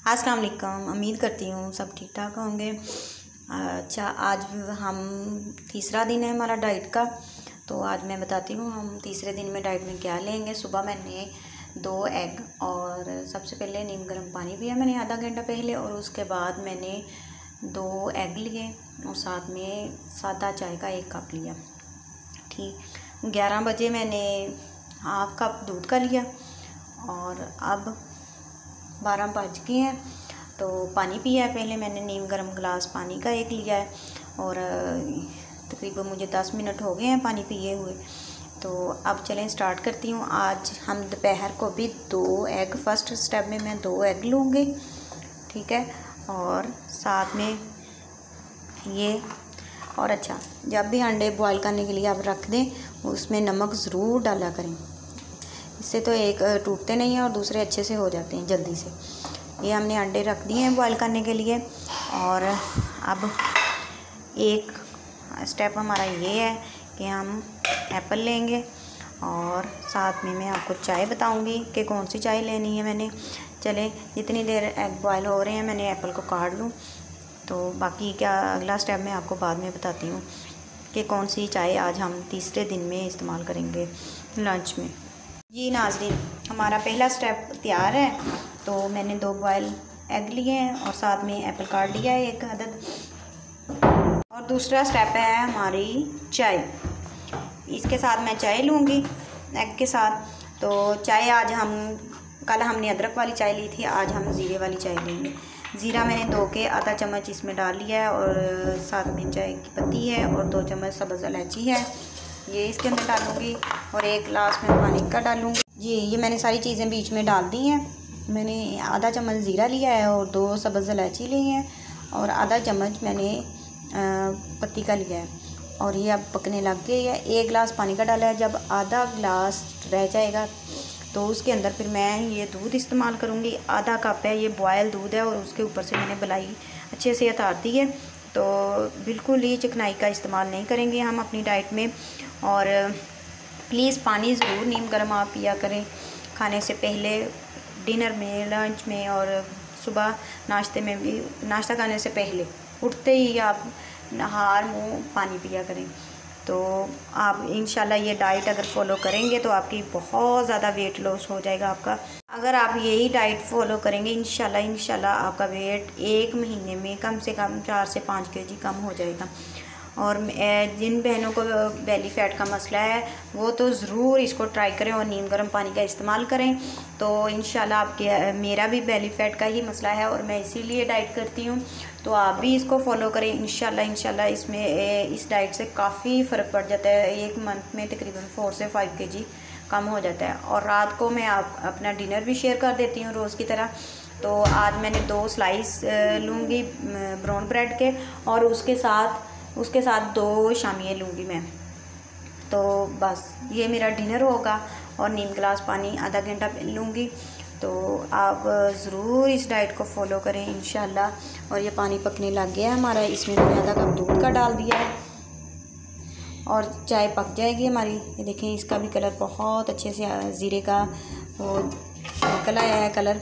अस्सलाम वालेकुम। उम्मीद करती हूँ सब ठीक ठाक होंगे। अच्छा, आज हम तीसरा दिन है हमारा डाइट का। तो आज मैं बताती हूँ हम तीसरे दिन में डाइट में क्या लेंगे। सुबह मैंने 2 एग और सबसे पहले नीम गर्म पानी पिया मैंने आधा घंटा पहले, और उसके बाद मैंने 2 एग लिए और साथ में सादा चाय का 1 कप लिया। ठीक, 11 बजे मैंने हाफ़ कप दूध का लिया और अब 12 बज गए हैं तो पानी पिया है। पहले मैंने नीम गर्म गिलास पानी का 1 लिया है और तकरीबन मुझे 10 मिनट हो गए हैं पानी पिए हुए। तो अब चलें स्टार्ट करती हूँ। आज हम दोपहर को भी 2 एग, फर्स्ट स्टेप में मैं 2 एग लूँगी, ठीक है। और साथ में ये, और अच्छा, जब भी अंडे बॉईल करने के लिए आप रख दें उसमें नमक ज़रूर डाला करें, इससे तो एक टूटते नहीं हैं और दूसरे अच्छे से हो जाते हैं जल्दी से। ये हमने अंडे रख दिए हैं बॉईल करने के लिए। और अब एक स्टेप हमारा ये है कि हम एप्पल लेंगे और साथ में मैं आपको चाय बताऊंगी कि कौन सी चाय लेनी है मैंने। चले, जितनी देर एग बॉईल हो रहे हैं मैंने एप्पल को काट लूँ, तो बाकी क्या अगला स्टेप मैं आपको बाद में बताती हूँ कि कौन सी चाय आज हम तीसरे दिन में इस्तेमाल करेंगे लंच में। जी नाज़रीन, हमारा पहला स्टेप तैयार है। तो मैंने 2 बॉयल एग लिए हैं और साथ में एप्पल काट लिया है 1 अदद। और दूसरा स्टेप है हमारी चाय। इसके साथ मैं चाय लूँगी एग के साथ। तो चाय आज कल हमने अदरक वाली चाय ली थी, आज हम ज़ीरे वाली चाय लेंगे। ज़ीरा मैंने धो के आधा चम्मच इसमें डाल लिया है और साथ में चाय की पत्ती है और 2 चम्मच सब्ज़ इलायची है, ये इसके अंदर डालूँगी और 1 गिलास में पानी का डालूँगी। जी, ये मैंने सारी चीज़ें बीच में डाल दी हैं। मैंने आधा चम्मच ज़ीरा लिया है और 2 सब्ज़ इलायची ली हैं और आधा चम्मच मैंने पत्ती का लिया है और ये अब पकने लग गई है। 1 गिलास पानी का डाला है। जब आधा गिलास रह जाएगा तो उसके अंदर फिर मैं ये दूध इस्तेमाल करूँगी। आधा कप है, ये बॉयल दूध है और उसके ऊपर से मैंने मलाई अच्छे से उतार दी है। तो बिल्कुल ही चिकनाई का इस्तेमाल नहीं करेंगे हम अपनी डाइट में। और प्लीज़ पानी ज़रूर नीम गर्म आप पिया करें खाने से पहले, डिनर में, लंच में और सुबह नाश्ते में भी। नाश्ता खाने से पहले उठते ही आप नहार मुँह पानी पिया करें। तो आप इंशाल्लाह ये डाइट अगर फॉलो करेंगे तो आपकी बहुत ज़्यादा वेट लॉस हो जाएगा आपका। अगर आप यही डाइट फॉलो करेंगे इंशाल्लाह आपका वेट 1 महीने में कम से कम 4 से 5 kg कम हो जाएगा। और जिन बहनों को बेली फ़ैट का मसला है वो तो ज़रूर इसको ट्राई करें और नीम गर्म पानी का इस्तेमाल करें। तो इंशाल्लाह आपके, मेरा भी बेली फ़ैट का ही मसला है और मैं इसीलिए डाइट करती हूँ, तो आप भी इसको फॉलो करें इंशाल्लाह इसमें इस डाइट से काफ़ी फ़र्क पड़ जाता है। 1 मंथ में तकरीबन 4 से 5 kg कम हो जाता है। और रात को मैं अपना डिनर भी शेयर कर देती हूँ रोज़ की तरह। तो आज मैंने 2 स्लाइस लूँगी ब्राउन ब्रेड के और उसके साथ 2 शामियाँ लूँगी मैं। तो बस ये मेरा डिनर होगा और नीम गिलास पानी आधा घंटा लूँगी। तो आप ज़रूर इस डाइट को फॉलो करें इंशाल्लाह। और ये पानी पकने लग गया है हमारा, इसमें मैंने आधा कप दूध का डाल दिया है और चाय पक जाएगी हमारी। ये देखें, इसका भी कलर बहुत अच्छे से ज़ीरे का वो निकल आया है कलर।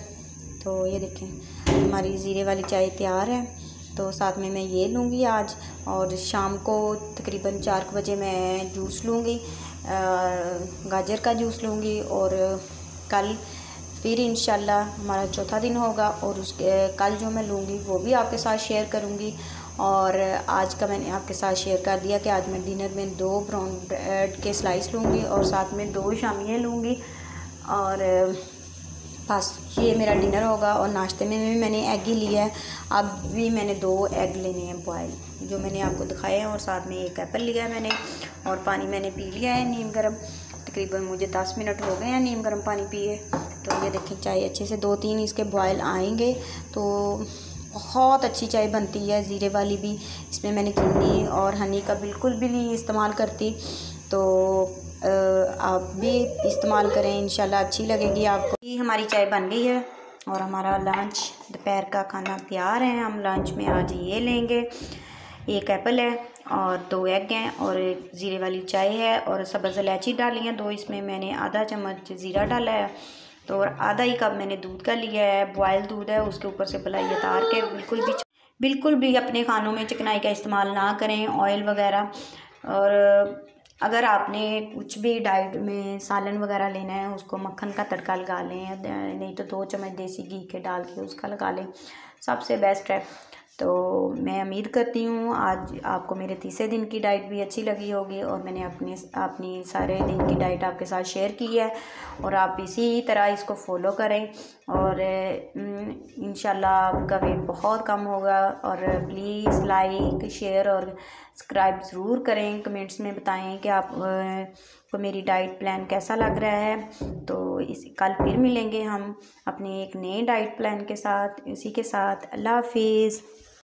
तो ये देखें हमारी ज़ीरे वाली चाय तैयार है। तो साथ में मैं ये लूँगी आज, और शाम को तकरीबन 4 बजे मैं जूस लूँगी, गाजर का जूस लूँगी। और कल फिर इंशाल्लाह हमारा चौथा दिन होगा और उसके कल जो मैं लूँगी वो भी आपके साथ शेयर करूँगी। और आज का मैंने आपके साथ शेयर कर दिया कि आज मैं डिनर में 2 ब्राउन ब्रेड के स्लाइस लूँगी और साथ में 2 शामियाँ लूँगी। और बस ये मेरा डिनर होगा। और नाश्ते में भी मैंने एग ही लिया है। अब भी मैंने 2 एग लेने हैं बॉयल, जो मैंने आपको दिखाए हैं। और साथ में 1 एप्पल लिया है मैंने और पानी मैंने पी लिया है नीम गर्म। तकरीबन मुझे 10 मिनट हो गए हैं नीम गर्म पानी पिए। तो ये देखें चाय अच्छे से 2-3 इसके बॉयल आएंगे तो बहुत अच्छी चाय बनती है, ज़ीरे वाली भी। इसमें मैंने चीनी और हनी का बिल्कुल भी नहीं इस्तेमाल करती। तो आप भी इस्तेमाल करें, इंशाल्लाह अच्छी लगेगी आपको। ये हमारी चाय बन गई है और हमारा लंच दोपहर का खाना तैयार है। हम लंच में आज ये लेंगे, 1 एप्पल है और 2 एग हैं और 1 ज़ीरे वाली चाय है और सब्ज़ इलायची डाली है 2। इसमें मैंने आधा चम्मच ज़ीरा डाला है तो और आधा ही कप मैंने दूध का लिया है, बॉयल दूध है, उसके ऊपर से मलाई उतार के बिल्कुल भी अपने खानों में चिकनाई का इस्तेमाल ना करें, ऑयल वगैरह। और अगर आपने कुछ भी डाइट में सालन वगैरह लेना है, उसको मक्खन का तड़का लगा लें, नहीं तो 2 चम्मच देसी घी के डाल के उसका लगा लें, सबसे बेस्ट है। तो मैं उम्मीद करती हूँ आज आपको मेरे तीसरे दिन की डाइट भी अच्छी लगी होगी, और मैंने अपनी सारे दिन की डाइट आपके साथ शेयर की है, और आप इसी तरह इसको फॉलो करें, और इंशाल्लाह आपका वेट बहुत कम होगा। और प्लीज़ लाइक, शेयर और सब्सक्राइब ज़रूर करें। कमेंट्स में बताएं कि आप को मेरी डाइट प्लान कैसा लग रहा है। तो कल फिर मिलेंगे हम अपने एक नए डाइट प्लान के साथ। इसी के साथ अल्लाह हाफिज़।